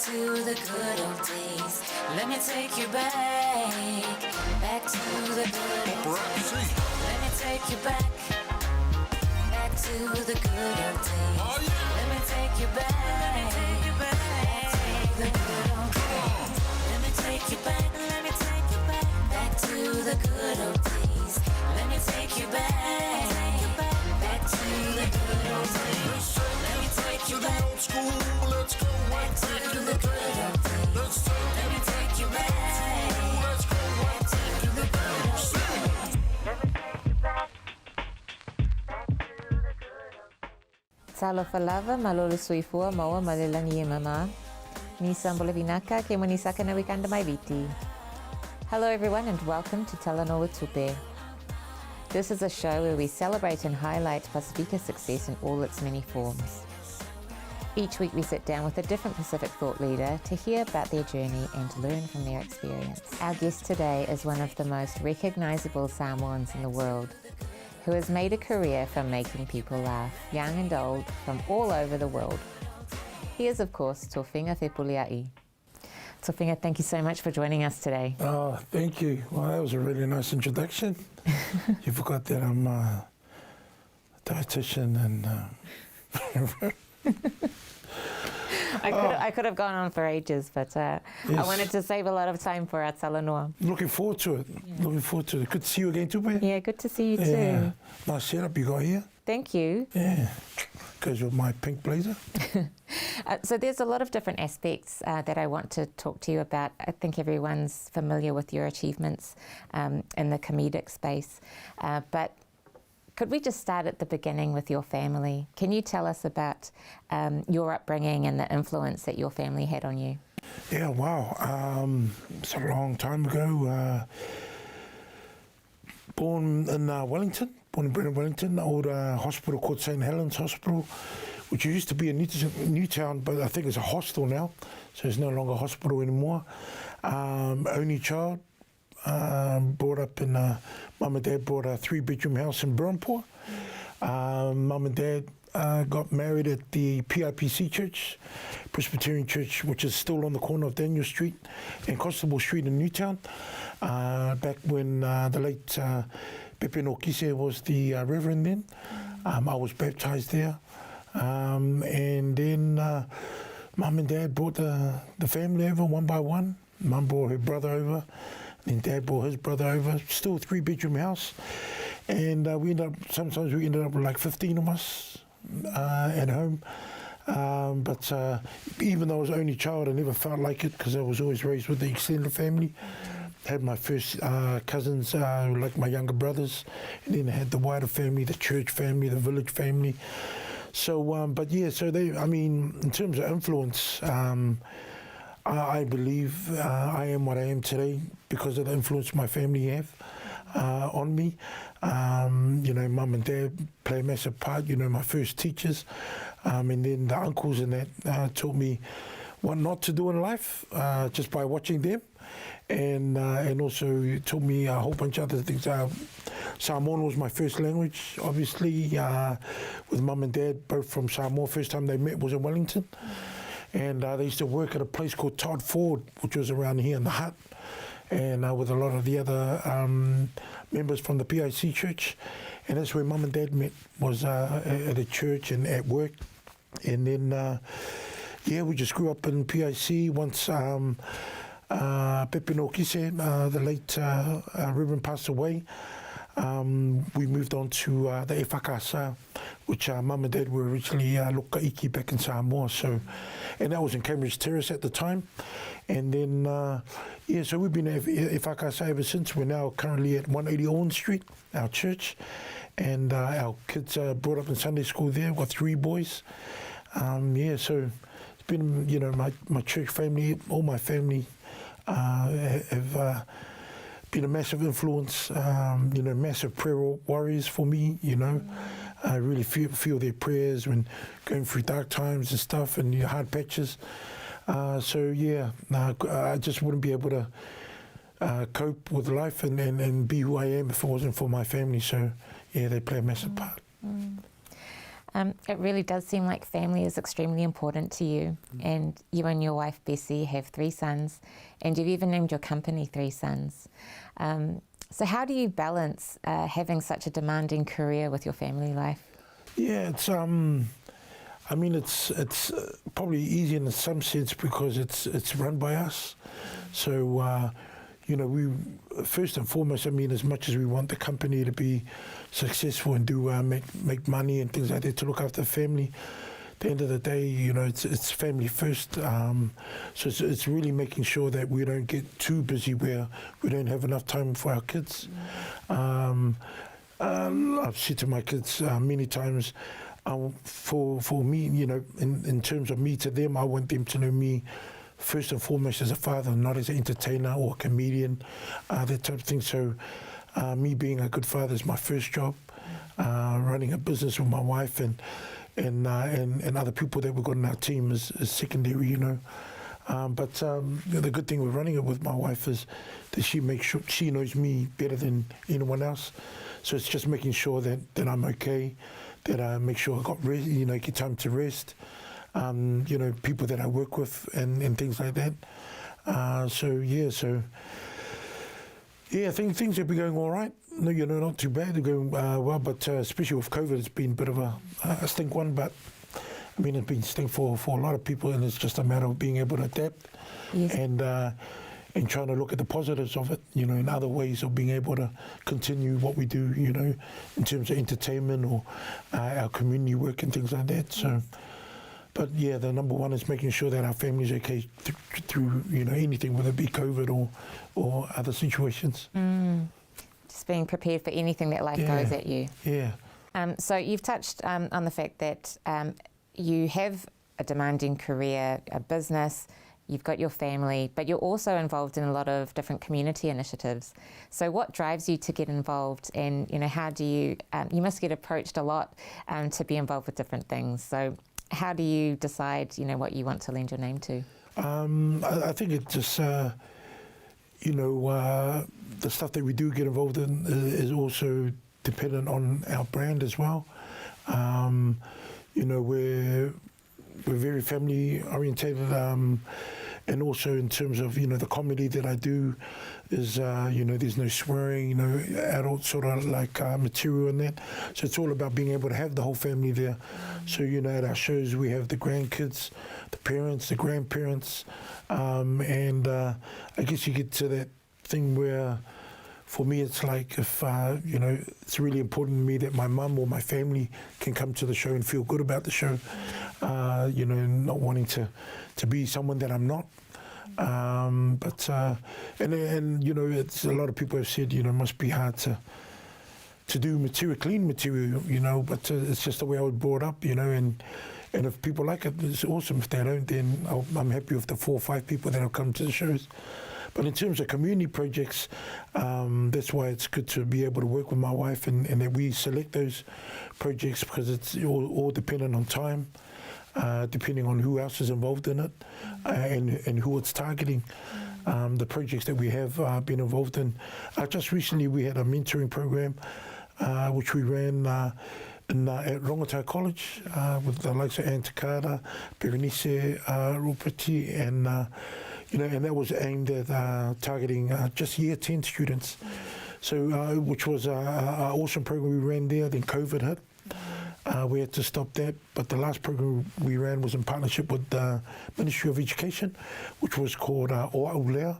to the good old days. Let me take you back to the good old days. Let me take you back to the good old days. Let me take you back to the good old days. Let me take you back to the good old days. Let me take you back to the good old days. Let me take you back to the good old days. Let me take you back to the good old days. Let me take you back to the good old days. Talofa lava malolo suifua maua malelani e mama. Ni sambole vinaka ke monisaka na wikanda mai viti. Hello everyone and welcome to Talanoa Tupe. This is a show where we celebrate and highlight Pasifika's success in all its many forms. Each week we sit down with a different Pacific thought leader to hear about their journey and learn from their experience. Our guest today is one of the most recognisable Samoans in the world, who has made a career from making people laugh, young and old, from all over the world. He is, of course, Tofiga Fepulea'I. Tofiga, thank you so much for joining us today. Oh, thank you. Well, that was a really nice introduction. You forgot that I'm a dietitian and... I could have gone on for ages, but yes. I wanted to save a lot of time for our Talanoa. Looking forward to it. Yeah. Looking forward to it. Good to see you again, Tupe. Yeah, good to see you yeah. too. Nice setup you got here. Thank you. Yeah, goes with my pink blazer. So there's a lot of different aspects that I want to talk to you about. I think everyone's familiar with your achievements in the comedic space, but could we just start at the beginning with your family? Can you tell us about your upbringing and the influence that your family had on you? Yeah, wow. It's a long time ago. Born in Wellington, born and bred in Wellington, old hospital called St. Helens Hospital, which used to be a new town, but I think it's a hostel now, so it's no longer a hospital anymore. Only child. Brought up in, Mum and Dad bought a 3-bedroom house in Burrampore. Mum and Dad got married at the PIPC Church, Presbyterian Church, which is still on the corner of Daniel Street and Constable Street in Newtown. Back when the late Pepulea'I was the reverend then. I was baptised there. And then Mum and Dad brought the family over one by one. Mum brought her brother over. Then Dad brought his brother over, still a 3-bedroom house. And sometimes we ended up with like 15 of us at home. But even though I was the only child, I never felt like it because I was always raised with the extended family. Had my first cousins, like my younger brothers. And then I had the wider family, the church family, the village family. So, but yeah, so in terms of influence, I believe I am what I am today because of the influence my family have on me. Mum and Dad play a massive part, my first teachers. And then the uncles and that taught me what not to do in life just by watching them. And also taught me a whole bunch of other things. Samoan was my first language, obviously, with Mum and Dad, both from Samoa. First time they met was in Wellington. And they used to work at a place called Todd Ford, which was around here in the hut, and with a lot of the other members from the PIC church. And that's where Mum and Dad met, was at a church and at work. And then, we just grew up in PIC. Once Fepulea'I, the late Reverend, passed away, we moved on to the Whakasa, which Mum and Dad were originally Lokaiki back in Samoa. So, and that was in Cambridge Terrace at the time. And then, so we've been at Whakasa ever since. We're now currently at 180 Owen Street, our church. And our kids are brought up in Sunday school there. We've got 3 boys. So it's been, my church family, all my family have been a massive influence, massive prayer warriors for me, I really feel their prayers when going through dark times and stuff and hard patches. I just wouldn't be able to cope with life and be who I am if it wasn't for my family. So, yeah, they play a massive part. It really does seem like family is extremely important to you, and you and your wife Bessie have 3 sons, and you've even named your company 3 Sons. So how do you balance having such a demanding career with your family life? Yeah, it's it's probably easy in some sense because it's run by us. So we first and foremost, as much as we want the company to be successful and do make money and things like that to look after the family, at the end of the day, it's family first. So it's really making sure that we don't get too busy where we don't have enough time for our kids. I've said to my kids many times, for me, in terms of me to them, I want them to know me first and foremost as a father, not as an entertainer or a comedian, that type of thing. So me being a good father is my first job. Running a business with my wife and other people that we've got in our team is secondary, But the good thing with running it with my wife is that she makes sure she knows me better than anyone else. So it's just making sure that I'm okay, that I make sure I got get time to rest. People that I work with and things like that. Things have been going all right. No, not too bad. They're going well, but especially with COVID, it's been a bit of a stink one. But it's been stink for a lot of people, and it's just a matter of being able to adapt and trying to look at the positives of it. In other ways of being able to continue what we do. In terms of entertainment or our community work and things like that. So. But yeah, the number one is making sure that our family's okay through anything, whether it be COVID or other situations. Just being prepared for anything that life throws at you. Yeah. So you've touched on the fact that you have a demanding career, a business, you've got your family, but you're also involved in a lot of different community initiatives. So what drives you to get involved, and how do you must get approached a lot to be involved with different things. So how do you decide, what you want to lend your name to? I think it just, the stuff that we do get involved in is also dependent on our brand as well. We're very family orientated, and also in terms of the comedy that I do is there's no swearing, adult sort of like material in that. So it's all about being able to have the whole family there. So at our shows we have the grandkids, the parents, the grandparents, and I guess you get to that thing where, for me, it's like if it's really important to me that my mum or my family can come to the show and feel good about the show, not wanting to be someone that I'm not. It's a lot of people have said, it must be hard to do material, clean material, but it's just the way I was brought up, and if people like it, it's awesome. If they don't, then I'm happy with the 4 or 5 people that have come to the shows. But in terms of community projects, that's why it's good to be able to work with my wife and that we select those projects, because it's all dependent on time, depending on who else is involved in it, and who it's targeting. The projects that we have been involved in. Just recently we had a mentoring program which we ran at Rongotai College with the likes of Ann Takada, Berenice Rupati, and that was aimed at targeting just year 10 students. So, which was an awesome program we ran there. Then COVID hit. We had to stop that. But the last program we ran was in partnership with the Ministry of Education, which was called Oa'ulea.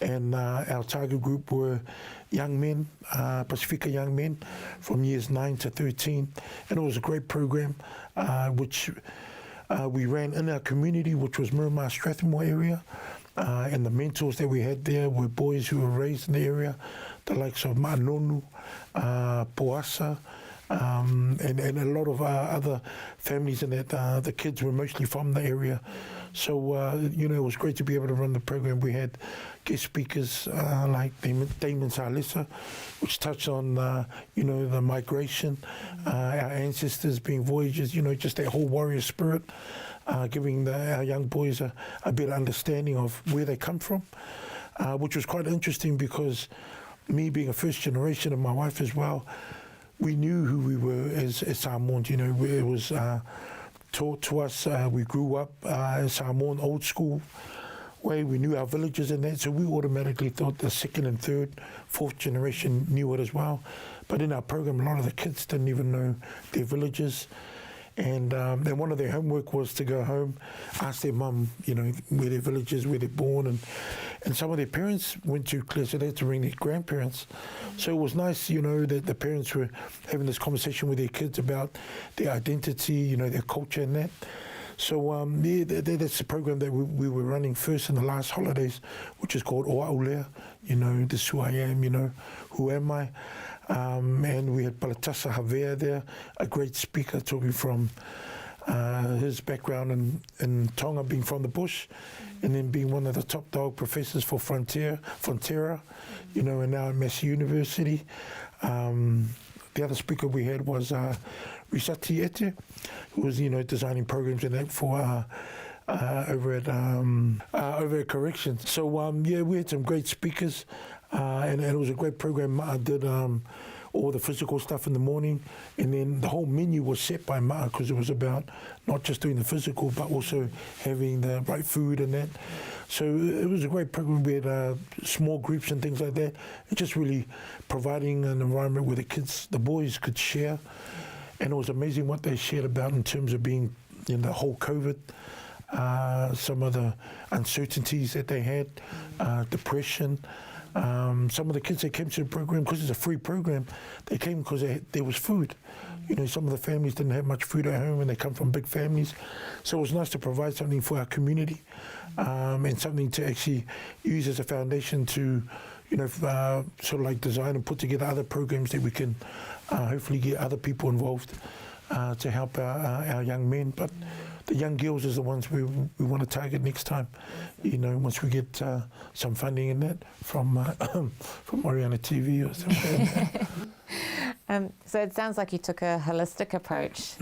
And our target group were young men, Pacifica young men from years 9 to 13. And it was a great program, which we ran in our community, which was Miramar Strathmore area. And the mentors that we had there were boys who were raised in the area, the likes of Manonu, Poasa, and a lot of other families in that. The kids were mostly from the area. So, it was great to be able to run the program. We had guest speakers like Damon Salisa, which touched on, the migration, our ancestors being voyagers, just that whole warrior spirit. Giving our young boys a better understanding of where they come from, which was quite interesting because me being a first generation and my wife as well, we knew who we were as Samoans. You know, it was taught to us. We grew up as Samoan, old school way. We knew our villages and that, so we automatically thought the second and third, fourth generation knew it as well. But in our program, a lot of the kids didn't even know their villages. And then one of their homework was to go home, ask their mum, you know, where their village is, where they're born. And some of their parents went too clear, so they had to bring their grandparents. So it was nice, you know, that the parents were having this conversation with their kids about their identity, you know, their culture and that. So yeah, that's the program that we were running first in the last holidays, which is called O Aulea, you know, this is who I am, you know, who am I? And we had Palatasa Havea there, a great speaker talking from his background in Tonga, being from the bush, and then being one of the top dog professors for Frontera, you know, and now at Massey University. The other speaker we had was Risati Ete, who was, you know, designing programs and that for over at Corrections. So yeah, we had some great speakers, and it was a great program. I did all the physical stuff in the morning, and then the whole menu was set by Ma, because it was about not just doing the physical, but also having the right food and that. So it was a great program. We had small groups and things like that, and just really providing an environment where the kids, the boys, could share. And it was amazing what they shared about in terms of being in the whole COVID, some of the uncertainties that they had, depression. Some of the kids that came to the program, because it's a free program, they came because there was food. You know, some of the families didn't have much food at home and they come from big families. So it was nice to provide something for our community, and something to actually use as a foundation to, you know, sort of like design and put together other programs that we can hopefully get other people involved to help our young men. But the young girls is the ones we want to target next time, you know, once we get some funding in that from Oriana TV or something. So it sounds like you took a holistic approach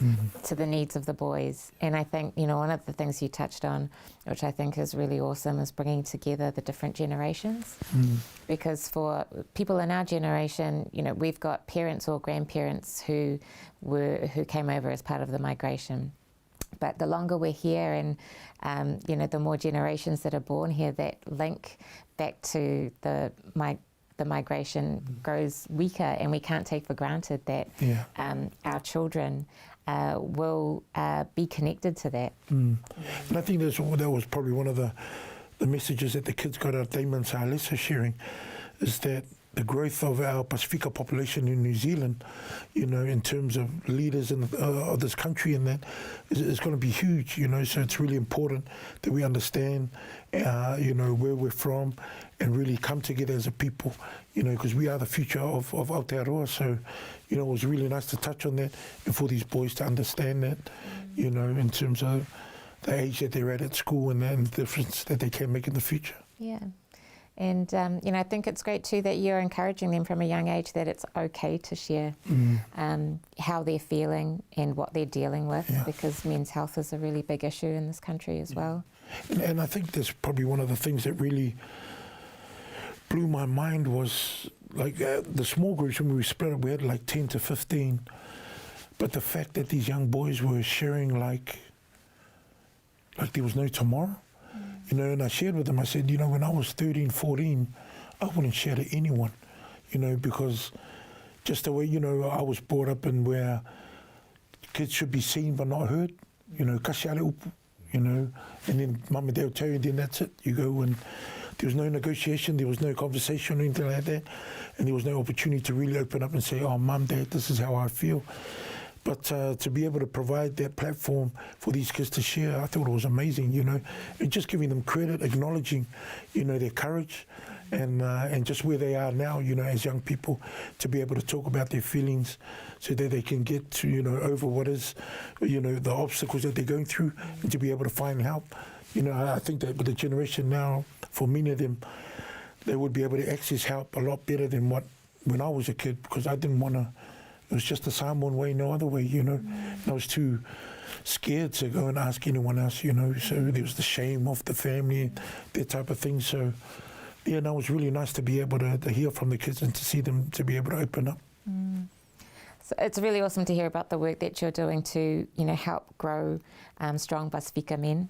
to the needs of the boys. And I think, you know, one of the things you touched on, which I think is really awesome, is bringing together the different generations. Because for people in our generation, you know, we've got parents or grandparents who came over as part of the migration. But the longer we're here and, you know, the more generations that are born here, that link back to the migration grows weaker, and we can't take for granted that our children will be connected to that. And I think that was probably one of the messages that the kids got out of Damon Salesa sharing, is that the growth of our Pasifika population in New Zealand, you know, in terms of leaders of this country and that, is going to be huge, you know. So it's really important that we understand, you know, where we're from and really come together as a people, you know, because we are the future of Aotearoa. So, you know, it was really nice to touch on that and for these boys to understand that, you know, in terms of the age that they're at school and the difference that they can make in the future. Yeah. And, you know, I think it's great too that you're encouraging them from a young age that it's okay to share how they're feeling and what they're dealing with, because men's health is a really big issue in this country as well. And I think that's probably one of the things that really blew my mind was, like, the small groups, when we split up, we had like 10 to 15. But the fact that these young boys were sharing like there was no tomorrow. You know, and I shared with them, I said, you know, when I was 13, 14, I wouldn't share to anyone, you know, because just the way, you know, I was brought up in where kids should be seen but not heard, you know, kasi ale upu, you know, and then mum and dad will tell you, and then that's it. You go, and there was no negotiation, there was no conversation or anything like that, and there was no opportunity to really open up and say, oh, mum, dad, this is how I feel. But to be able to provide that platform for these kids to share, I thought it was amazing, you know, and just giving them credit, acknowledging, you know, their courage and just where they are now, you know, as young people, to be able to talk about their feelings so that they can get to, you know, over what is, you know, the obstacles that they're going through, and to be able to find help. You know, I think that with the generation now, for many of them, they would be able to access help a lot better than when I was a kid, because I didn't want to. It was just the Samoan way, no other way, you know. And I was too scared to go and ask anyone else, you know. So there was the shame of the family, that type of thing. So, yeah, no, it was really nice to be able to hear from the kids and to see them to be able to open up. So it's really awesome to hear about the work that you're doing to, help grow strong Pasifika men.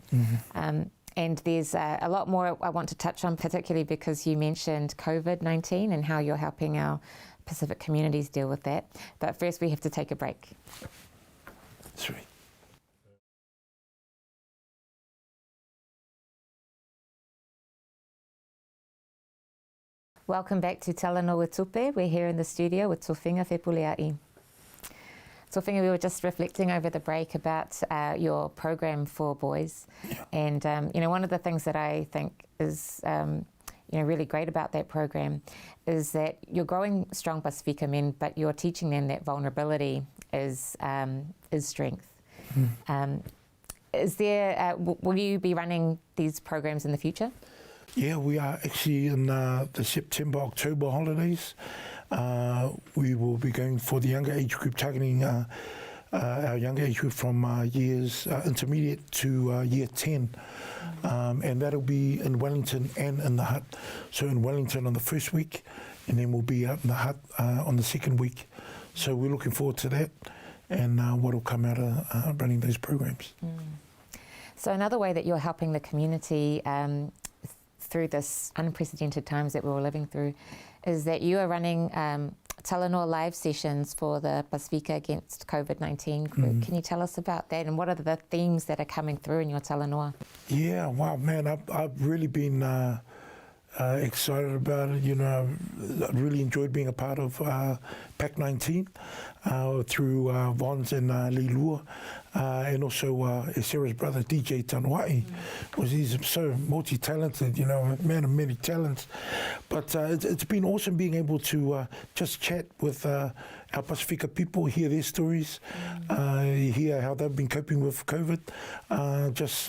And there's a lot more I want to touch on, particularly because you mentioned COVID-19 and how you're helping our Pacific communities deal with that. But first we have to take a break. Sweet. Welcome back to Talanoa Tupe. We're here in the studio with Tofiga Fepulea'I. Tofiga, we were just reflecting over the break about your program for boys. Yeah. And, one of the things that I think is, really great about that program is that you're growing strong Pasifika men, but you're teaching them that vulnerability is strength. Is there, will you be running these programs in the future? Yeah, we are actually in the September-October holidays. We will be going for the younger age group, targeting our younger age group from years intermediate to year 10. And that'll be in Wellington and in the hut. So in Wellington on the first week, and then we'll be out in the hut on the second week. So we're looking forward to that and what will come out of running those programs. So another way that you're helping the community through this unprecedented times that we're all living through is that you are running Talanoa live sessions for the Pasifika Against COVID-19 group. Can you tell us about that and what are the themes that are coming through in your Talanoa? Yeah, wow, man, I've really been excited about it. I really enjoyed being a part of PAC 19 through Vons and Lilua, and also Sarah's brother DJ Talanoa. He's so multi-talented, a man of many talents. But it's been awesome being able to just chat with our Pasifika people, hear their stories, hear how they've been coping with COVID. Just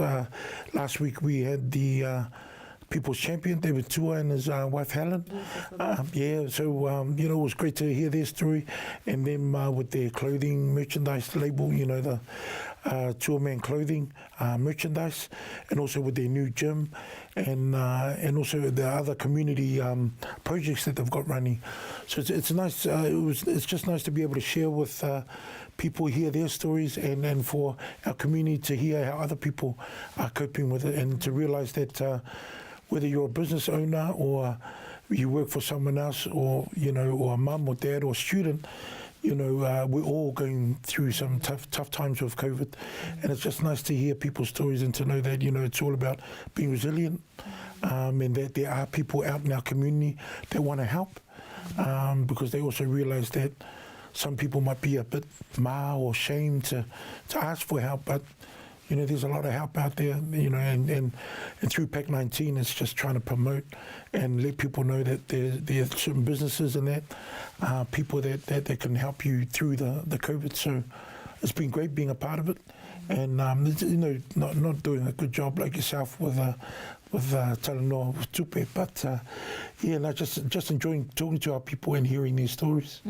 last week we had the People's Champion, David Tua and his wife Helen. So it was great to hear their story, and them with their clothing merchandise label, the Tua Man clothing merchandise, and also with their new gym, and also the other community projects that they've got running. So it's nice. It's just nice to be able to share with people, hear their stories, and for our community to hear how other people are coping with it, and to realise that. Whether you're a business owner or you work for someone else, or or a mum or dad or student, we're all going through some tough times with COVID, and it's just nice to hear people's stories and to know that it's all about being resilient, and that there are people out in our community that want to help, because they also realise that some people might be a bit or ashamed to ask for help, but. There's a lot of help out there, and through PAC 19, it's just trying to promote and let people know that there are certain businesses and that people that can help you through the COVID. So it's been great being a part of it, and not doing a good job like yourself with Talanoa with Tupe, but just enjoying talking to our people and hearing their stories.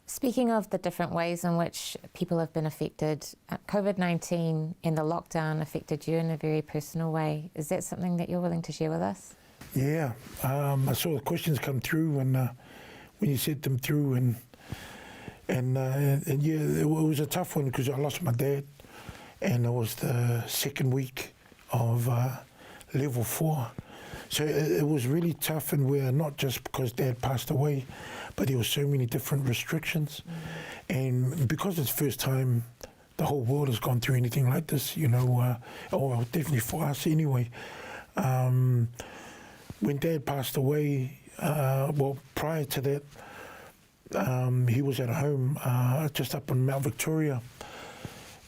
Speaking of the different ways in which people have been affected, COVID-19 and the lockdown affected you in a very personal way. Is that something that you're willing to share with us? Yeah, I saw the questions come through when you sent them through, and it was a tough one because I lost my dad, and it was the second week of level 4. So it was really tough, and we're not just because Dad passed away, but there were so many different restrictions. And because it's the first time the whole world has gone through anything like this, or definitely for us anyway. When Dad passed away, prior to that, he was at home just up in Mount Victoria.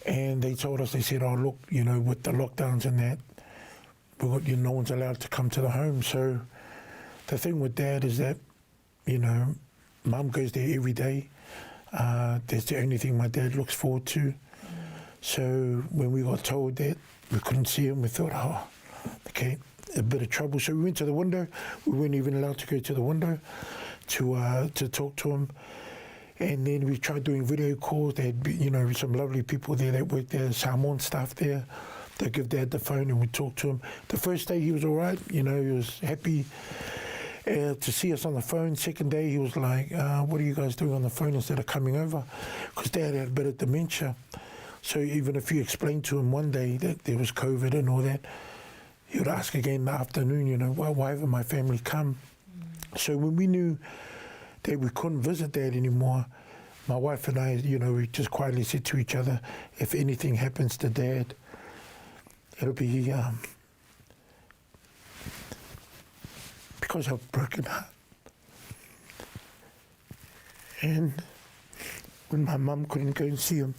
And they told us, they said, oh, look, with the lockdowns and that, no one's allowed to come to the home. So the thing with Dad is that, Mum goes there every day. That's the only thing my dad looks forward to. So when we got told that we couldn't see him, we thought, okay, a bit of trouble. So we went to the window. We weren't even allowed to go to the window to talk to him. And then we tried doing video calls. There had some lovely people there that worked there, Samoan staff there. They give Dad the phone and we talked to him. The first day he was all right, he was happy. to see us on the phone. Second day, he was like, what are you guys doing on the phone instead of coming over? Because Dad had a bit of dementia. So even if you explained to him one day that there was COVID and all that, he would ask again in the afternoon, you know, why haven't my family come? So when we knew that we couldn't visit Dad anymore, my wife and I, you know, we just quietly said to each other, if anything happens to Dad, it'll be because of a broken heart. And when my mum couldn't go and see him,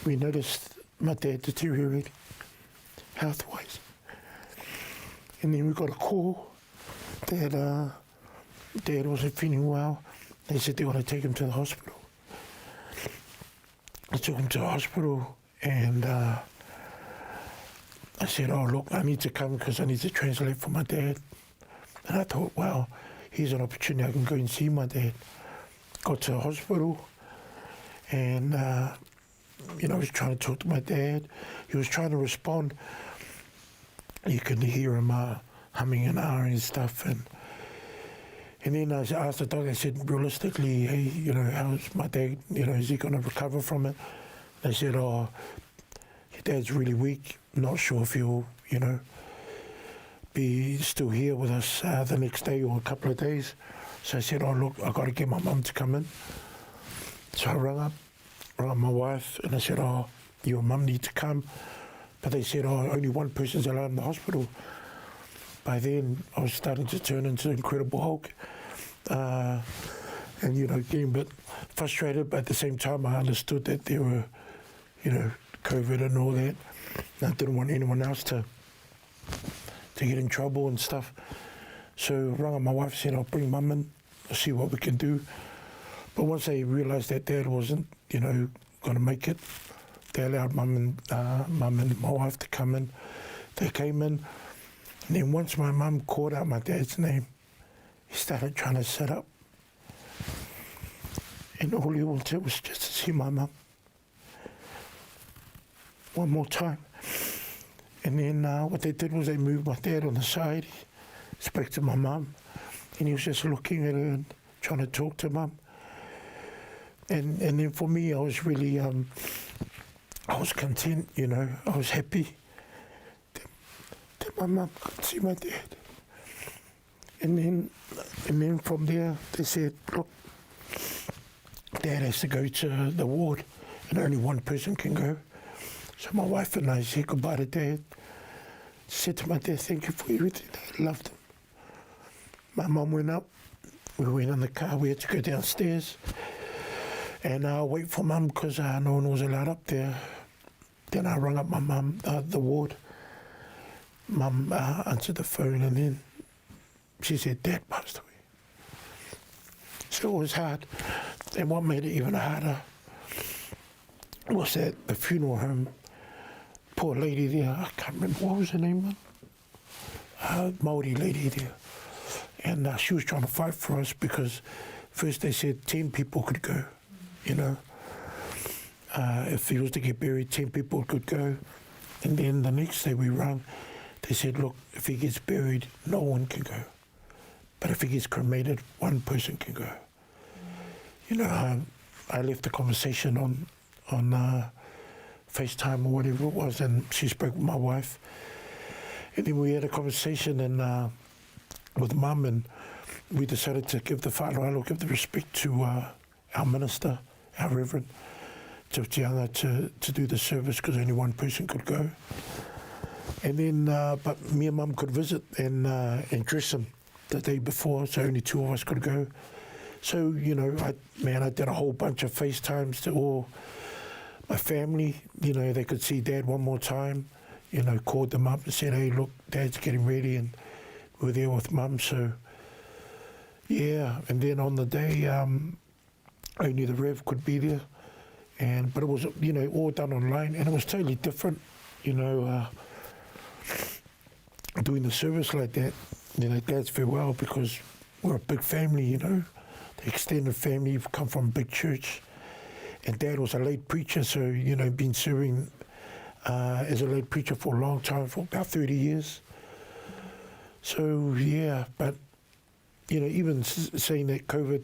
we noticed my dad deteriorating health-wise. And then we got a call that Dad wasn't feeling well. They said they want to take him to the hospital. I took him to the hospital and I said, oh, look, I need to come because I need to translate for my dad. And I thought, wow, here's an opportunity I can go and see my dad. Got to the hospital and, you know, I was trying to talk to my dad. He was trying to respond. You could hear him humming and ahhing and stuff. And then I asked the doctor, I said, realistically, hey, you know, how's my dad, you know, is he going to recover from it? They said, oh, your dad's really weak. Not sure if he'll, you know, be still here with us the next day or a couple of days. So I said, oh, look, I've got to get my mum to come in. So I rang up my wife and I said, oh, your mum needs to come. But they said, oh, only one person's allowed in the hospital. By then, I was starting to turn into Incredible Hulk. And, you know, getting a bit frustrated, but at the same time, I understood that there were, you know, COVID and all that. And I didn't want anyone else to get in trouble and stuff. So I rang up my wife, said, I'll bring Mum in, I'll see what we can do. But once they realised that Dad wasn't, you know, going to make it, they allowed Mum and my wife to come in. They came in. And then once my mum called out my dad's name, he started trying to sit up. And all he wanted was just to see my mum one more time. And then what they did was they moved my dad on the side. He spoke to my mum, and he was just looking at her and trying to talk to Mum. And then for me, I was really, I was content, you know, I was happy that my mum could see my dad. And then from there, they said, look, Dad has to go to the ward, and only one person can go. So my wife and I said goodbye to Dad. Said to my dad, thank you for everything. I loved him. My mum went up. We went in the car. We had to go downstairs and wait for Mum because no one was allowed up there. Then I rang up my mum, the ward. Mum answered the phone and then she said, Dad passed away. So it was hard. And what made it even harder was that the funeral home, poor lady there, I can't remember, what was her name, man? Māori lady there. And she was trying to fight for us because first they said 10 people could go, you know. If he was to get buried, 10 people could go. And then the next day we rang, they said, look, if he gets buried, no one can go. But if he gets cremated, one person can go. You know, I left the conversation on FaceTime or whatever it was, and she spoke with my wife. And then we had a conversation with Mum, and we decided to give the whānau, give the respect to our minister, our Reverend, Te to do the service because only one person could go. And then, but me and Mum could visit and dress him the day before, so only 2 of us could go. So, you know, I did a whole bunch of FaceTimes to all my family. You know, they could see Dad one more time. You know, called them up and said, hey, look, Dad's getting ready, and we were there with Mum. So, yeah, and then on the day, only the Rev could be there. But it was, you know, all done online, and it was totally different, you know, doing the service like that. You know, Dad's farewell, because we're a big family, you know. The extended family, we've come from a big church. And Dad was a late preacher, so, you know, been serving as a late preacher for a long time, for about 30 years. So, yeah, but even saying that COVID,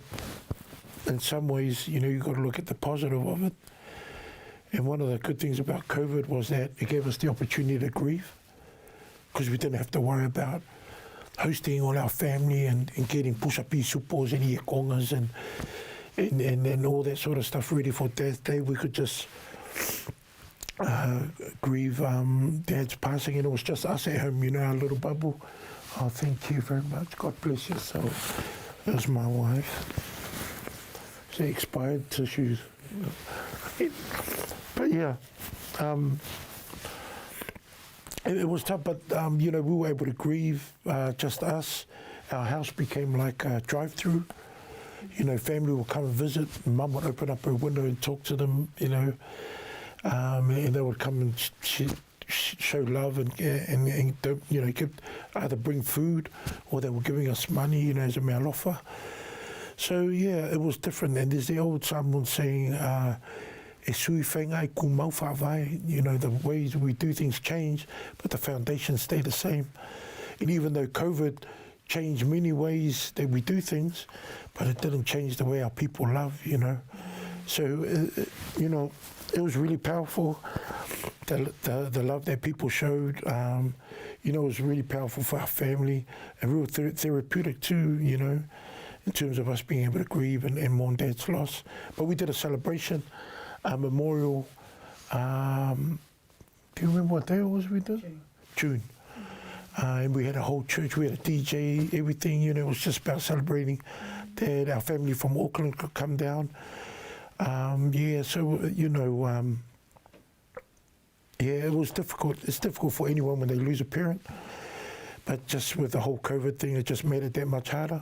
in some ways, you've got to look at the positive of it. And one of the good things about COVID was that it gave us the opportunity to grieve, because we didn't have to worry about hosting all our family and getting pusapi supos and iekongas and all that sort of stuff ready for Dad's Day. We could just grieve Dad's passing, and it was just us at home, our little bubble. Oh, thank you very much. God bless your soul. That was my wife. She expired tissues. But yeah, it was tough, but we were able to grieve, just us. Our house became like a drive-through. Family would come and visit, and Mum would open up her window and talk to them, and they would come and show love and give, either bring food or they were giving us money, as a mealofa. So yeah, it was different. And there's the old Samoan saying, e sui whaingai ku mau whawai, the ways we do things change, but the foundations stay the same. And even though COVID changed many ways that we do things, but it didn't change the way our people love, So, it was really powerful, the love that people showed. It was really powerful for our family and real therapeutic too, in terms of us being able to grieve and mourn Dad's loss. But we did a celebration, a memorial. Do you remember what day it was we did? June. And we had a whole church, we had a DJ, everything, it was just about celebrating Dad. Our family from Auckland could come down. It was difficult. It's difficult for anyone when they lose a parent. But just with the whole COVID thing, it just made it that much harder.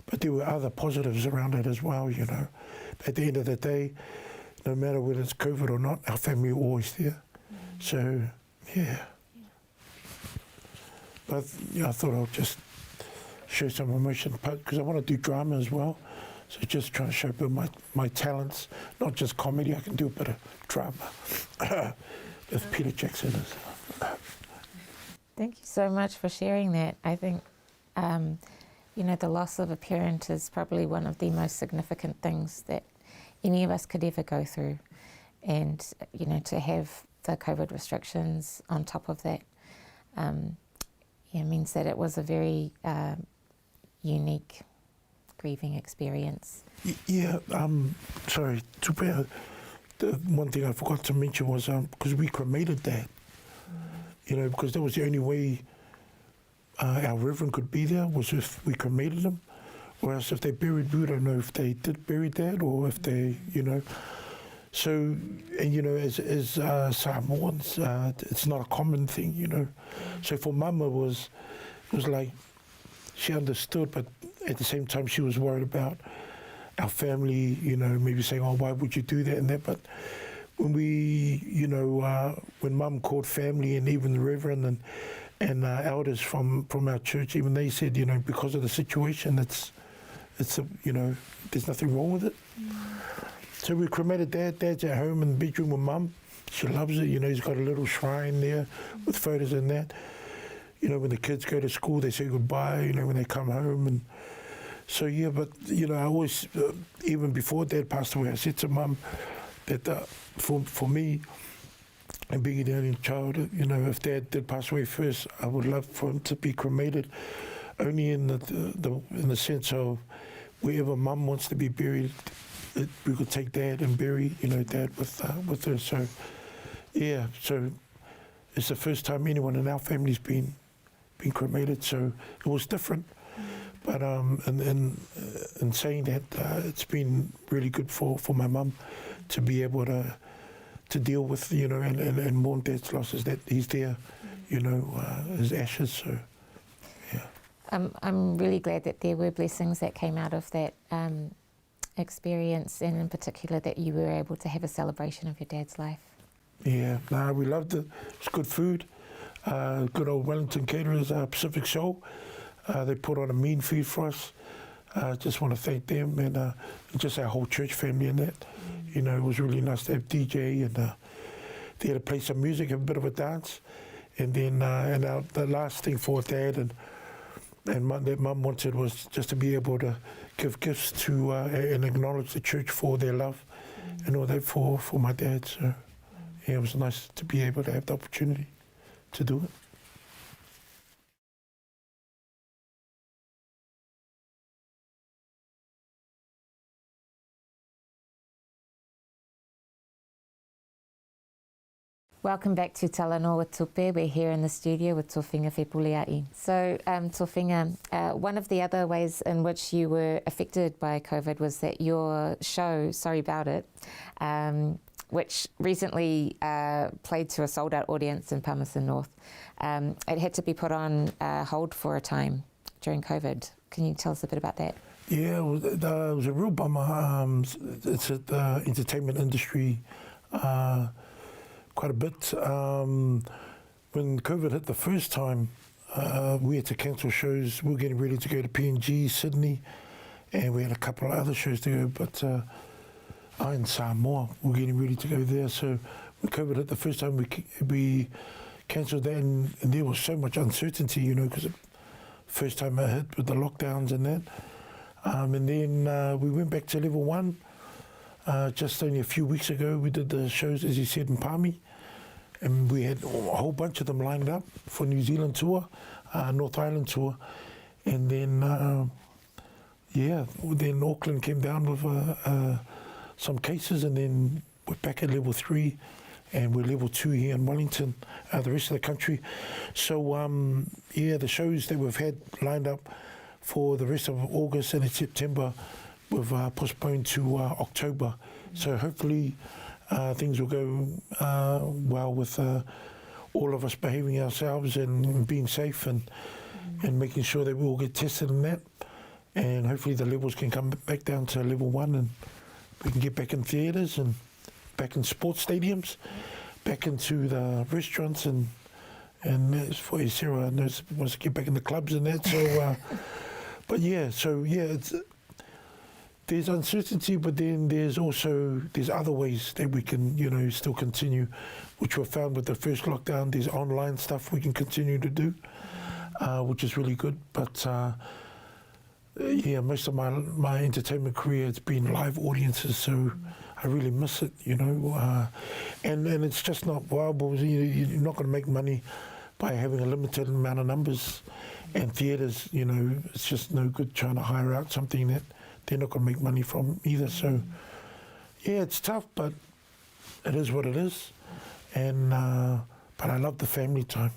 But there were other positives around it as well, At the end of the day, no matter whether it's COVID or not, our family were always there. So, yeah. But I thought I'll just show some emotion, because I want to do drama as well. So just trying to show a bit of my talents, not just comedy, I can do a bit of drama with Peter Jackson. Thank you so much for sharing that. I think, the loss of a parent is probably one of the most significant things that any of us could ever go through. And, to have the COVID restrictions on top of that, means that it was a very unique grieving experience. Yeah, sorry, Tupe, the one thing I forgot to mention was because we cremated Dad, because that was the only way our reverend could be there, was if we cremated him, or else if they buried, we don't know if they did bury Dad or if they, So, and as Samoans, it's not a common thing, So for Mama, it was like, she understood, but at the same time she was worried about our family, maybe saying, oh, why would you do that and that? But when we, when Mum called family and even the reverend and elders from our church, even they said, because of the situation, it's there's nothing wrong with it. So we cremated Dad. Dad's at home in the bedroom with Mum. She loves it. He's got a little shrine there with photos and that. When the kids go to school, they say goodbye, when they come home. And so, yeah, but, I always, even before Dad passed away, I said to Mum that for me, and being the only child, if Dad did pass away first, I would love for him to be cremated, only in the sense of wherever Mum wants to be buried, we could take Dad and bury, Dad with her. So, yeah, so it's the first time anyone in our family's been cremated, so it was different. But in saying that, it's been really good for my mum to be able to deal with, and mourn Dad's losses, that he's there, his ashes. So, yeah. I'm really glad that there were blessings that came out of that experience, and in particular that you were able to have a celebration of your dad's life. Yeah, we loved it. It's good food. Good old Wellington caterers, Pacific Show. They put on a mean feed for us. Just want to thank them and just our whole church family and that. It was really nice to have DJ and they had to play some music, have a bit of a dance. And then the last thing for Dad, and and that Mum wanted was just to be able to give gifts to and acknowledge the church for their love and all that for my dad. So yeah, it was nice to be able to have the opportunity to do it. Welcome back to Talanoa Tupe. We're here in the studio with Tofiga Fepulea'I. So, Tofiga, one of the other ways in which you were affected by COVID was that your show, Sorry About It, which recently played to a sold-out audience in Palmerston North, it had to be put on hold for a time during COVID. Can you tell us a bit about that? Yeah, it was a real bummer. It's the entertainment industry. Quite a bit. When COVID hit the first time, we had to cancel shows. We were getting ready to go to PNG, Sydney, and we had a couple of other shows to go, but I and Samoa were getting ready to go there. So when COVID hit the first time, we cancelled that, and there was so much uncertainty, you know, because the first time it hit with the lockdowns and that. And then we went back to level 1. Just only a few weeks ago, we did the shows, as you said, in Palmy, and we had a whole bunch of them lined up for New Zealand tour, North Island tour, and then, then Auckland came down with some cases, and then we're back at level 3, and we're level 2 here in Wellington, the rest of the country. So, the shows that we've had lined up for the rest of August and September, we've postponed to October. So hopefully things will go well with all of us behaving ourselves and being safe and making sure that we all get tested in that. And hopefully the levels can come back down to level 1 and we can get back in theatres and back in sports stadiums, back into the restaurants and as for Sarah wants to get back in the clubs and that. So, it's... There's uncertainty, but then there's other ways that we can, you know, still continue, which we found with the first lockdown. There's online stuff we can continue to do, which is really good. But most of my entertainment career has been live audiences, so I really miss it, you know. And it's just not viable. You're not going to make money by having a limited amount of numbers, and theatres, you know, it's just no good trying to hire out something that they're not going to make money from either. So, it's tough, but it is what it is. And but I love the family time.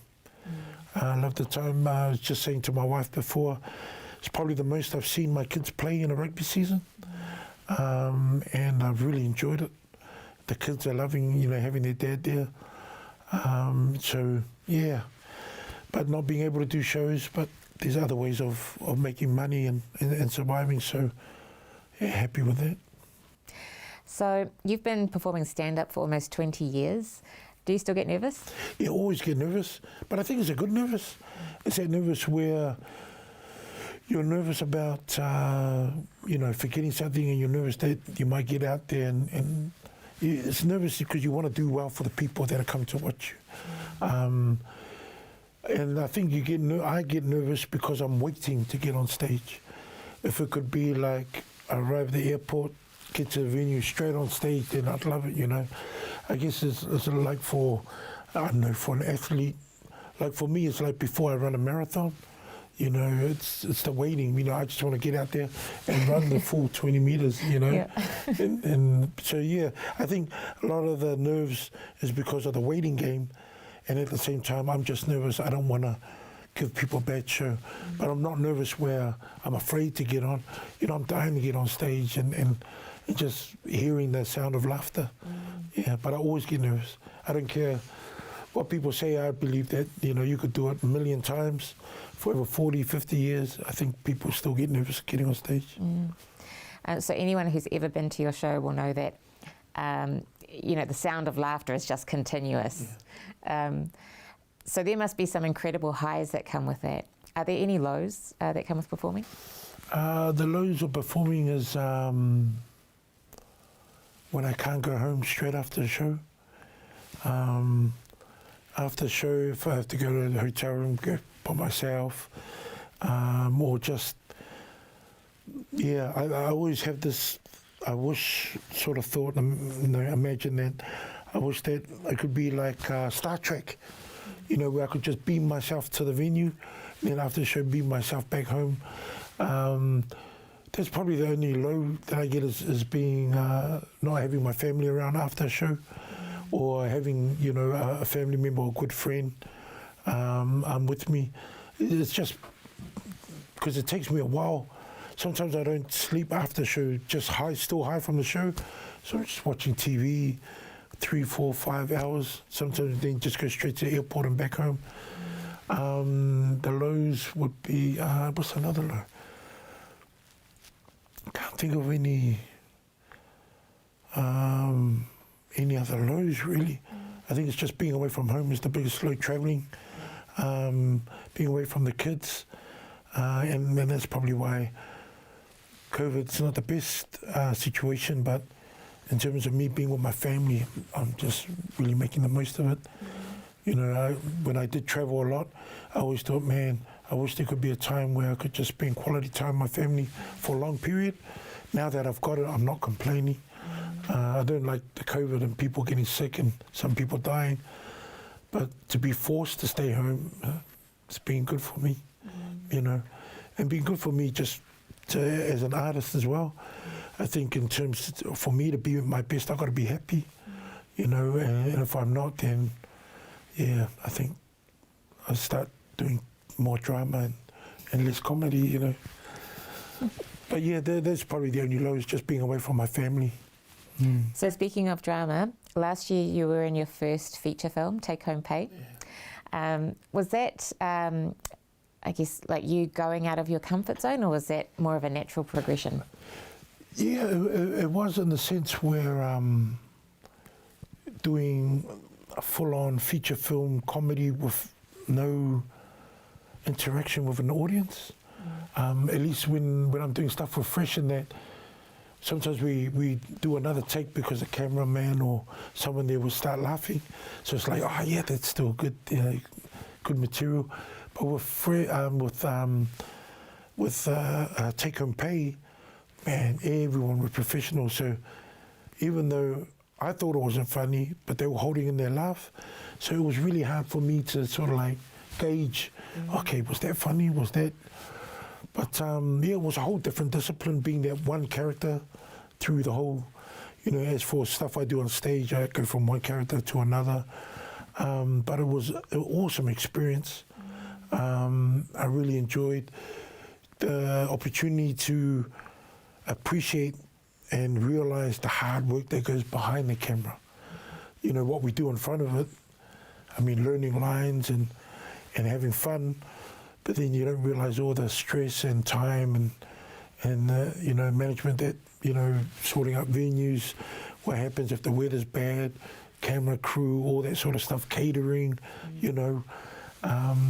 I love the time. I was just saying to my wife before, it's probably the most I've seen my kids play in a rugby season. And I've really enjoyed it. The kids are loving, you know, having their dad there. But not being able to do shows, but there's other ways of making money and surviving, so happy with that. So you've been performing stand-up for almost 20 years. Do you still get nervous? Yeah, always get nervous, but I think it's a good nervous. It's that nervous where you're nervous about, forgetting something, and you're nervous that you might get out there, and it's nervous because you want to do well for the people that are coming to watch you. And I think I get nervous because I'm waiting to get on stage. If it could be like I arrive at the airport, get to the venue, straight on stage, then I'd love it, you know. I guess it's like for an athlete, like for me, it's like before I run a marathon, you know, it's the waiting, you know, I just want to get out there and run the full 20 meters, you know. Yeah. and so, I think a lot of the nerves is because of the waiting game. And at the same time, I'm just nervous. I don't want to give people a bad show. But I'm not nervous where I'm afraid to get on. You know, I'm dying to get on stage and just hearing the sound of laughter. Yeah, but I always get nervous. I don't care what people say. I believe that, you know, you could do it a million times for over 40, 50 years. I think people still get nervous getting on stage. So anyone who's ever been to your show will know that, the sound of laughter is just continuous. Yeah. So there must be some incredible highs that come with that. Are there any lows that come with performing? The lows of performing is when I can't go home straight after the show. After the show, if I have to go to the hotel room, go by myself, or just, yeah, I always have this, I wish sort of thought, imagine that, I wish that I could be like Star Trek, where I could just beam myself to the venue, and then after the show beam myself back home. That's probably the only low that I get is being not having my family around after a show, or having a family member or a good friend with me. It's just because it takes me a while. Sometimes I don't sleep after the show, just still high from the show. So I'm just watching TV 3, 4, 5 hours. Sometimes then just go straight to the airport and back home. The lows would be, what's another low? Can't think of any other lows really. I think it's just being away from home is the biggest low, travelling, being away from the kids, and that's probably why COVID's not the best situation, but in terms of me being with my family, I'm just really making the most of it. When I did travel a lot, I always thought, man, I wish there could be a time where I could just spend quality time with my family for a long period. Now that I've got it, I'm not complaining. I don't like the COVID and people getting sick and some people dying. But to be forced to stay home, it's been good for me, and being good for me just as an artist as well. I think in terms, for me to be at my best, I've got to be happy, and if I'm not, then, yeah, I think I'll start doing more drama and less comedy, But yeah, that's probably the only low, is just being away from my family. So speaking of drama, last year you were in your first feature film, Take Home Pay. Yeah. Was that, I guess, like you going out of your comfort zone, or was that more of a natural progression? Yeah, it was in the sense where doing a full-on feature film comedy with no interaction with an audience. At least when I'm doing stuff with Fresh and that, sometimes we do another take because the cameraman or someone there will start laughing. So it's like, oh yeah, that's still good, good material. But with Take Home Pay, man, everyone was professional. So even though I thought it wasn't funny, but they were holding in their laugh, so it was really hard for me to sort of like gauge, okay, was that funny? Was that? But yeah, it was a whole different discipline, being that one character through the whole, as for stuff I do on stage, I go from one character to another. But it was an awesome experience. I really enjoyed the opportunity to appreciate and realize the hard work that goes behind the camera. What we do in front of it, I mean, learning lines and having fun, but then you don't realize all the stress and time and management that, sorting out venues, what happens if the weather's bad, camera crew, all that sort of stuff, catering,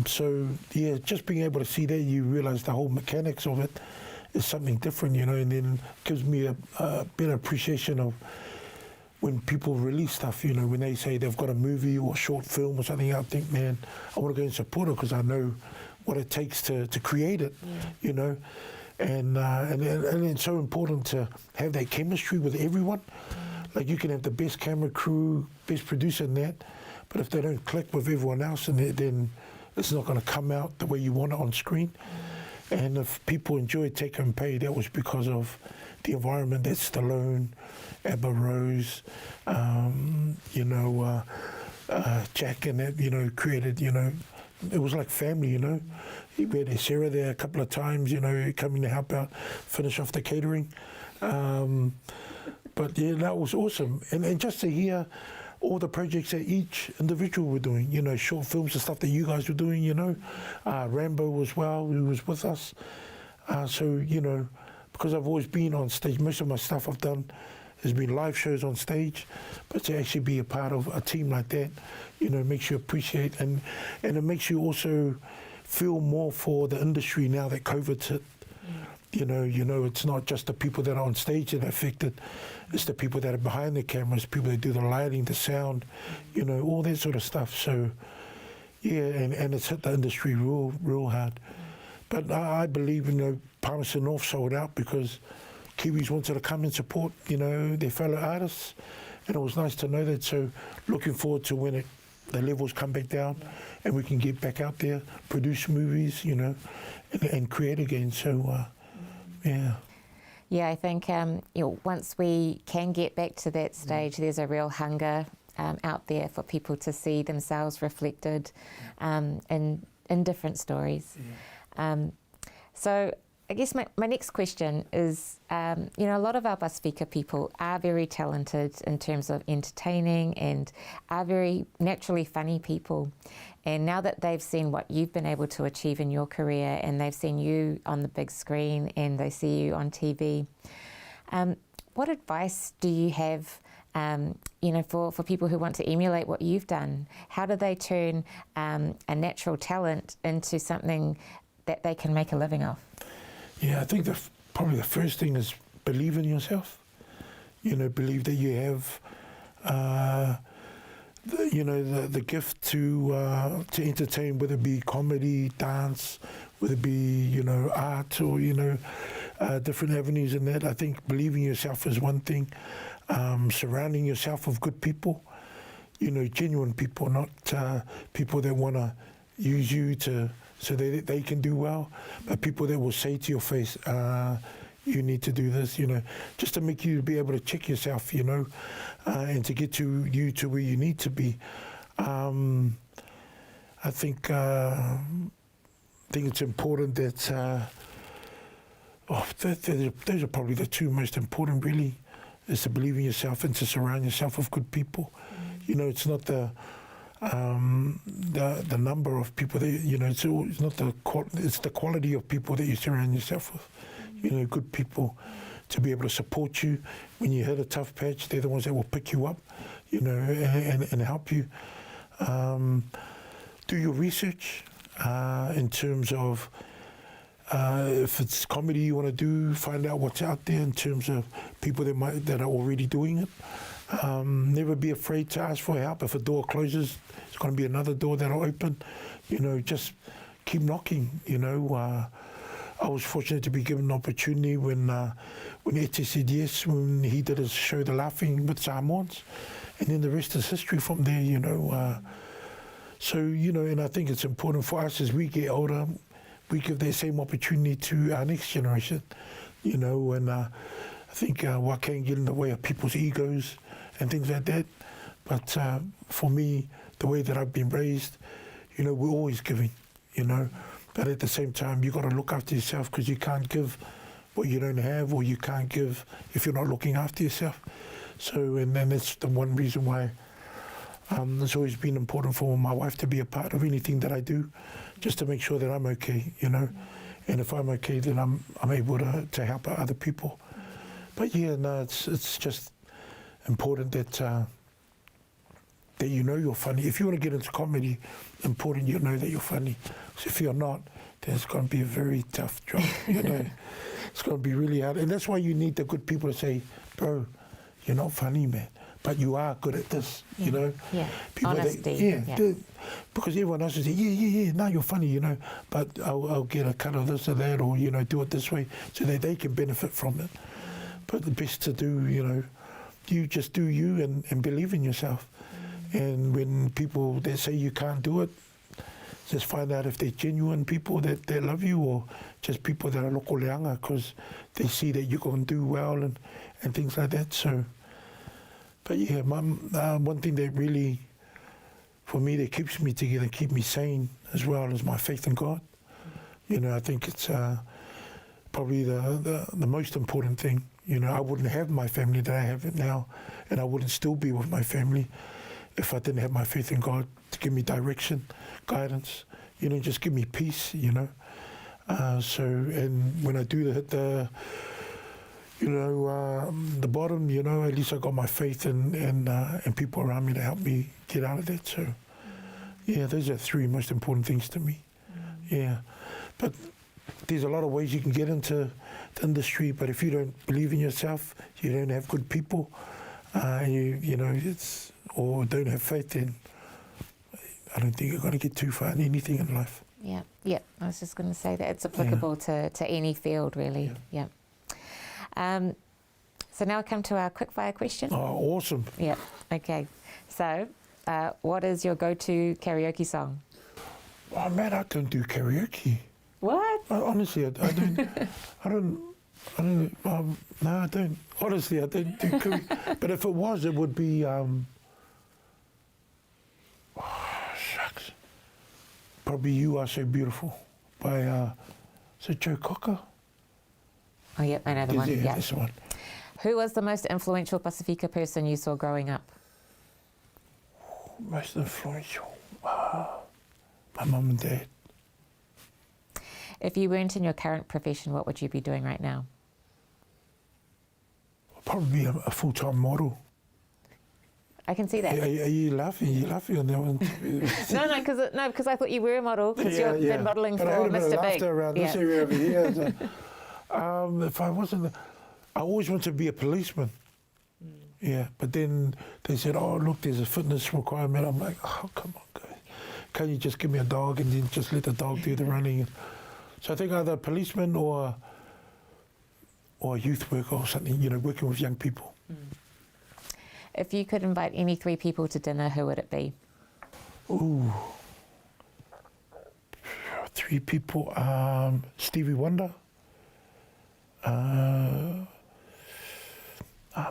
so yeah, just being able to see that, you realize the whole mechanics of it is something different, and then gives me a better appreciation of when people release stuff, when they say they've got a movie or a short film or something, I think, man, I want to go and support it because I know what it takes to create it, and it's so important to have that chemistry with everyone. Like you can have the best camera crew, best producer and that, but if they don't click with everyone else, then it's not going to come out the way you want it on screen. And if people enjoyed Take Home Pay, that was because of the environment that Stallone, Abba Rose, Jack and that, created, it was like family, We had Sarah there a couple of times, coming to help out, finish off the catering. But yeah, that was awesome. And just to hear all the projects that each individual were doing, short films and stuff that you guys were doing, Rambo as well, who was with us. So, because I've always been on stage, most of my stuff I've done has been live shows on stage, but to actually be a part of a team like that, makes you appreciate, and it makes you also feel more for the industry now that COVID's hit. It's not just the people that are on stage that are affected, it's the people that are behind the cameras, people that do the lighting, the sound, all that sort of stuff. So, yeah, and it's hit the industry real hard. But I believe, Palmerston North sold out because Kiwis wanted to come and support, their fellow artists. And it was nice to know that. So looking forward to when the levels come back down and we can get back out there, produce movies, and create again. So, yeah. Yeah, I think once we can get back to that stage, there's a real hunger out there for people to see themselves reflected in different stories. Yeah. So I guess my next question is, a lot of our Pasifika people are very talented in terms of entertaining and are very naturally funny people. And now that they've seen what you've been able to achieve in your career and they've seen you on the big screen and they see you on TV, what advice do you have for people who want to emulate what you've done? How do they turn a natural talent into something that they can make a living off? Yeah, I think probably the first thing is believe in yourself. Believe that you have, the gift to entertain, whether it be comedy, dance, whether it be, art or, different avenues in that. I think believing in yourself is one thing. Surrounding yourself with good people, genuine people, not people that want to use you so they can do well, but people that will say to your face, you need to do this, just to make you be able to check yourself, and to get to where you need to be. I think it's important that those are probably the two most important, really, is to believe in yourself and to surround yourself with good people. It's not the number of people that it's not it's the quality of people that you surround yourself with. Good people to be able to support you when you hit a tough patch. They're the ones that will pick you up, and help you. Do your research in terms of if it's comedy you want to do, find out what's out there in terms of people that are already doing it. Never be afraid to ask for help. If a door closes, there's going to be another door that'll open. Just keep knocking. I was fortunate to be given an opportunity when Ete said yes, when he did his show, The Laughing with Samoans, and then the rest is history from there. So and I think it's important for us as we get older, we give that same opportunity to our next generation. And I think what can get in the way of people's egos and things like that. But for me, the way that I've been raised, we're always giving, But at the same time, you've got to look after yourself, because you can't give what you don't have, or you can't give if you're not looking after yourself. So, and then that's the one reason why it's always been important for my wife to be a part of anything that I do, just to make sure that I'm okay, And if I'm okay, then I'm able to help other people. But yeah, no, it's just important that you're funny. If you want to get into comedy, important you know that you're funny. So if you're not, then it's going to be a very tough job. It's going to be really hard, and that's why you need the good people to say, "Bro, you're not funny, man, but you are good at this." Yeah. People honesty. because everyone else is saying, yeah, no, you're funny, but I'll get a cut of this or that, or do it this way, so that they can benefit from it. But the best to do, you just do you and believe in yourself. And when people that say you can't do it, just find out if they're genuine people that love you, or just people that are loko leanga because they see that you're going to do well and things like that. So, but yeah, one thing that really, for me, that keeps me together and keep me sane as well is my faith in God. I think it's probably the most important thing. I wouldn't have my family that I have now, and I wouldn't still be with my family if I didn't have my faith in God to give me direction, guidance, just give me peace, So, and when I do hit the bottom, at least I got my faith and people around me to help me get out of that. So, yeah, those are three most important things to me. Yeah, but there's a lot of ways you can get into the industry, but if you don't believe in yourself, you don't have good people, or don't have faith, then I don't think you're going to get too far in anything in life. Yeah, yeah. I was just going to say that it's applicable to any field, really. Yeah. So now I come to our quickfire question. Oh, awesome. Yeah. Okay. So, what is your go-to karaoke song? Oh, man, I don't do karaoke. What? Honestly, I don't. No, I don't. Honestly, I don't do karaoke. But if it was, it would be. Shucks. Probably "You Are So Beautiful" by is it Joe Cocker? Oh, yep, I know the one. Yeah, Yeah. that's the one. Who was the most influential Pasifika person you saw growing up? Most influential. My mum and dad. If you weren't in your current profession, what would you be doing right now? Probably be a full-time model. I can see that. Are you laughing? You're laughing on that one. No, because I thought you were a model because you've been modelling for But I heard a bit of Mr. Big. laughter around this area over here. So, if I wasn't, I always wanted to be a policeman. Yeah, but then they said, "Oh, look, there's a fitness requirement." I'm like, "Oh, come on, guys, can't you just give me a dog and then just let the dog do the running?" So I think either a policeman or a youth worker or something. You know, working with young people. If you could invite any 3 people to dinner, who would it be? Ooh, 3 people. Stevie Wonder.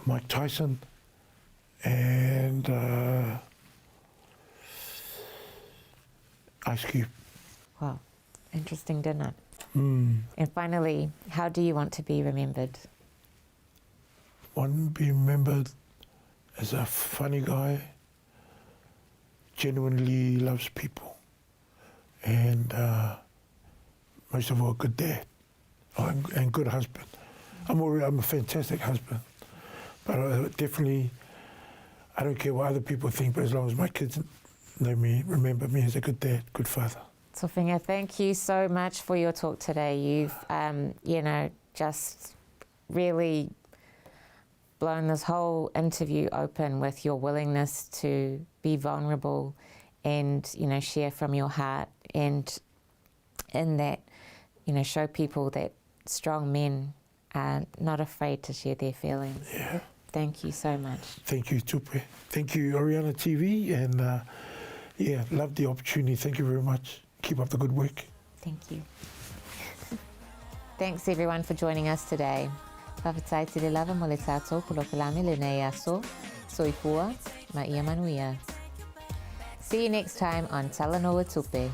Mike Tyson. And Ice Cube. Wow, interesting dinner. Mm. And finally, how do you want to be remembered? Want to be remembered as a funny guy, genuinely loves people, and most of all, a good dad and good husband. I'm a fantastic husband, but definitely, I don't care what other people think, but as long as my kids know me, remember me as a good dad, good father. Tofiga, thank you so much for your talk today. You've, just really blown this whole interview open with your willingness to be vulnerable and, share from your heart, and in that, show people that strong men are not afraid to share their feelings. Yeah. Thank you so much. Thank you, Tupe. Thank you, Oriana TV, and love the opportunity. Thank you very much. Keep up the good work. Thank you. Thanks everyone for joining us today. Whawhatai te le lava mo le tātou polokalame le nei aso, soifua, ma ia manuia. See you next time on Talanoa Tupe.